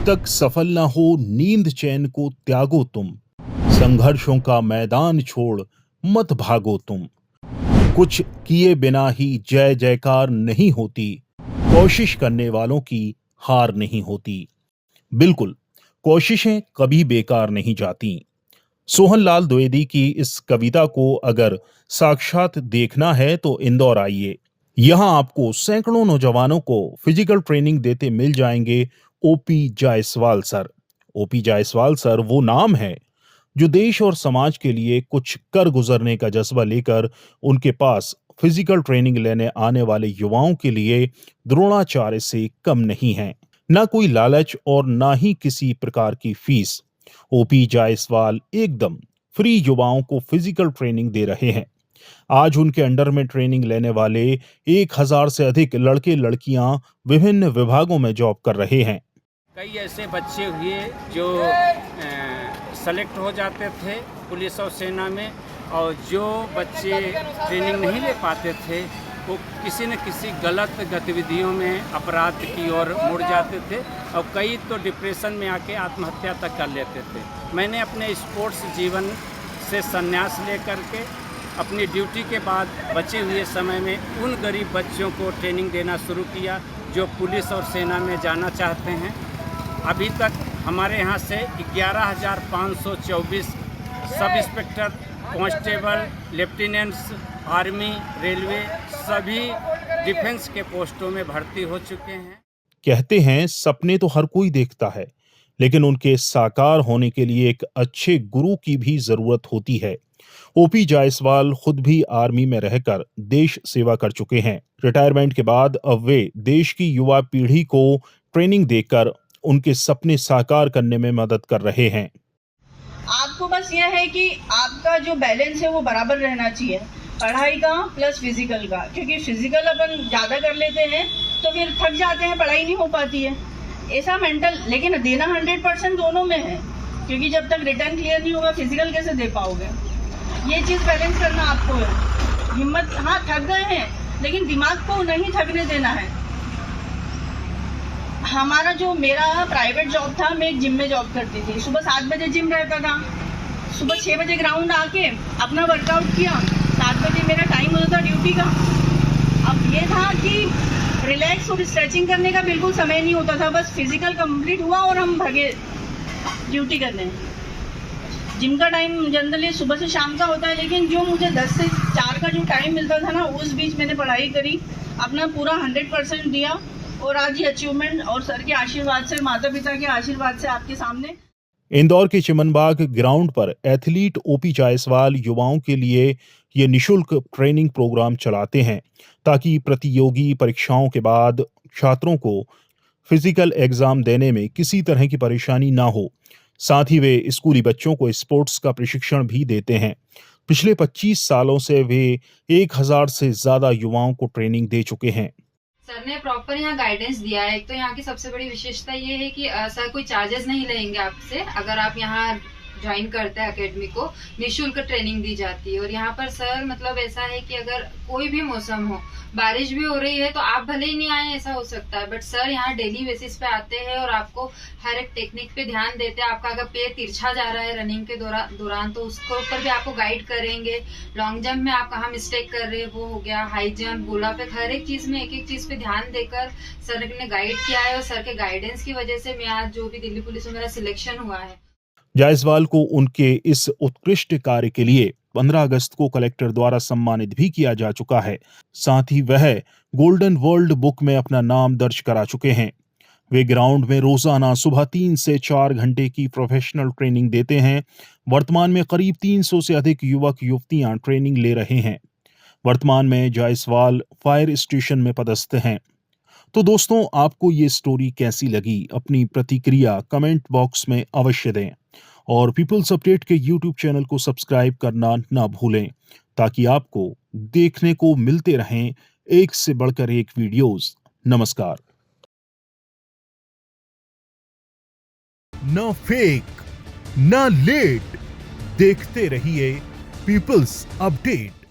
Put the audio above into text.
तक सफल ना हो नींद चैन को त्यागो तुम, संघर्षों का मैदान छोड़ मत भागो तुम। कुछ किए बिना ही जय जयकार नहीं होती, कोशिश करने वालों की हार नहीं होती। बिल्कुल, कोशिशें कभी बेकार नहीं जाती। सोहनलाल द्विवेदी की इस कविता को अगर साक्षात देखना है तो इंदौर आइए। यहां आपको सैकड़ों नौजवानों को फिजिकल ट्रेनिंग देते मिल जाएंगे OP Jaiswal sir. OP Jaiswal sir वो नाम है जो देश और समाज के लिए कुछ कर गुजरने का जज्बा लेकर उनके पास फिजिकल ट्रेनिंग लेने आने वाले युवाओं के लिए द्रोणाचार्य से कम नहीं है। ना कोई लालच और ना ही किसी प्रकार की फीस। ओपी जायसवाल एकदम फ्री युवाओं को फिजिकल ट्रेनिंग दे रहे हैं। आज उनके अंडर में ट्रेनिंग लेने वाले 1000 से अधिक लड़के लड़कियां विभिन्न विभागों में जॉब कर रहे हैं। कई ऐसे बच्चे हुए जो सेलेक्ट हो जाते थे पुलिस और सेना में, और जो बच्चे ट्रेनिंग नहीं ले पाते थे वो किसी न किसी गलत गतिविधियों में अपराध की ओर मुड़ जाते थे, और कई तो डिप्रेशन में आके आत्महत्या तक कर लेते थे। मैंने अपने स्पोर्ट्स जीवन से संन्यास लेकर के अपनी ड्यूटी के बाद बचे हुए समय में उन गरीब बच्चों को ट्रेनिंग देना शुरू किया जो पुलिस और सेना में जाना चाहते हैं। अभी तक हमारे यहाँ से 11,524 sub inspector, constable, lieutenants, army, railway, सभी डिफेंस के पोस्टों में भर्ती हो चुके हैं। कहते हैं सपने तो हर कोई देखता है, लेकिन उनके साकार होने के लिए एक अच्छे गुरु की भी जरूरत होती है। ओपी जायसवाल खुद भी आर्मी में रहकर देश सेवा कर चुके हैं। रिटायरमेंट के बाद अब वे देश की युवा पीढ़ी को ट्रेनिंग देकर उनके सपने साकार करने में मदद कर रहे हैं। आपको बस यह है कि आपका जो बैलेंस है वो बराबर रहना चाहिए, पढ़ाई का प्लस फिजिकल का, क्योंकि फिजिकल अपन ज्यादा कर लेते हैं तो फिर थक जाते हैं, पढ़ाई नहीं हो पाती है, ऐसा मेंटल। लेकिन देना 100% दोनों में है, क्योंकि जब तक रिटर्न क्लियर नहीं होगा फिजिकल कैसे दे पाओगे। ये चीज बैलेंस करना आपको है। हिम्मत, हाँ थक गए हैं लेकिन दिमाग को नहीं थकने देना है। हमारा जो मेरा प्राइवेट जॉब था, मैं एक जिम में जॉब करती थी। सुबह 7 बजे जिम रहता था, सुबह 6 बजे ग्राउंड आके अपना वर्कआउट किया, 7 बजे मेरा टाइम होता था ड्यूटी का। अब ये था कि रिलैक्स और स्ट्रेचिंग करने का बिल्कुल समय नहीं होता था, बस फिजिकल कंप्लीट हुआ और हम भागे ड्यूटी करने। जिम का टाइम जनरली सुबह से शाम का होता है, लेकिन जो मुझे 10 से 4 का जो टाइम मिलता था ना, उस बीच मैंने पढ़ाई करी, अपना पूरा 100% दिया, और आज ये अचीवमेंट और सर के आशीर्वाद से, माता पिता के आशीर्वाद से आपके सामने। इंदौर के चिमनबाग ग्राउंड पर एथलीट ओपी जायसवाल युवाओं के लिए ये निशुल्क ट्रेनिंग प्रोग्राम चलाते हैं ताकि प्रतियोगी परीक्षाओं के बाद छात्रों को फिजिकल एग्जाम देने में किसी तरह की परेशानी ना हो। साथ ही वे स्कूली बच्चों को स्पोर्ट्स का प्रशिक्षण भी देते हैं। पिछले 25 सालों से वे 1000 से ज्यादा युवाओं को ट्रेनिंग दे चुके हैं। सर ने प्रॉपर यहाँ गाइडेंस दिया है। एक तो यहाँ की सबसे बड़ी विशेषता ये है कि सर कोई चार्जेस नहीं लेंगे आपसे। अगर आप यहाँ ज्वाइन करते हैं एकेडमी को, निःशुल्क ट्रेनिंग दी जाती है। और यहाँ पर सर मतलब ऐसा है कि अगर कोई भी मौसम हो, बारिश भी हो रही है तो आप भले ही नहीं आए, ऐसा हो सकता है, बट सर यहाँ डेली बेसिस पे आते हैं और आपको हर एक टेक्निक पे ध्यान देते हैं। आपका अगर पैर तिरछा जा रहा है रनिंग के दौरान तो उसको ऊपर भी आपको गाइड करेंगे। लॉन्ग जंप में आप कहाँ मिस्टेक कर रहे हैं वो हो गया, हाई जंप, गोला पे, हर एक चीज में एक एक चीज पे ध्यान देकर सर ने गाइड किया है। और सर के गाइडेंस की वजह से मैं आज जो भी दिल्ली पुलिस में मेरा सिलेक्शन हुआ है। जायसवाल को उनके इस उत्कृष्ट कार्य के लिए 15 अगस्त को कलेक्टर द्वारा सम्मानित भी किया जा चुका है। साथ ही वह गोल्डन वर्ल्ड बुक में अपना नाम दर्ज करा चुके हैं। वे ग्राउंड में रोजाना सुबह 3 से 4 घंटे की प्रोफेशनल ट्रेनिंग देते हैं। वर्तमान में करीब 300 से अधिक युवक युवतियां ट्रेनिंग ले रहे हैं। वर्तमान में जायसवाल फायर स्टेशन में पदस्थ हैं। तो दोस्तों, आपको ये स्टोरी कैसी लगी? अपनी प्रतिक्रिया कमेंट बॉक्स में अवश्य दें और पीपल्स अपडेट के यूट्यूब चैनल को सब्सक्राइब करना ना भूलें ताकि आपको देखने को मिलते रहें एक से बढ़कर एक वीडियोस। नमस्कार। न फेक न लेट, देखते रहिए पीपल्स अपडेट।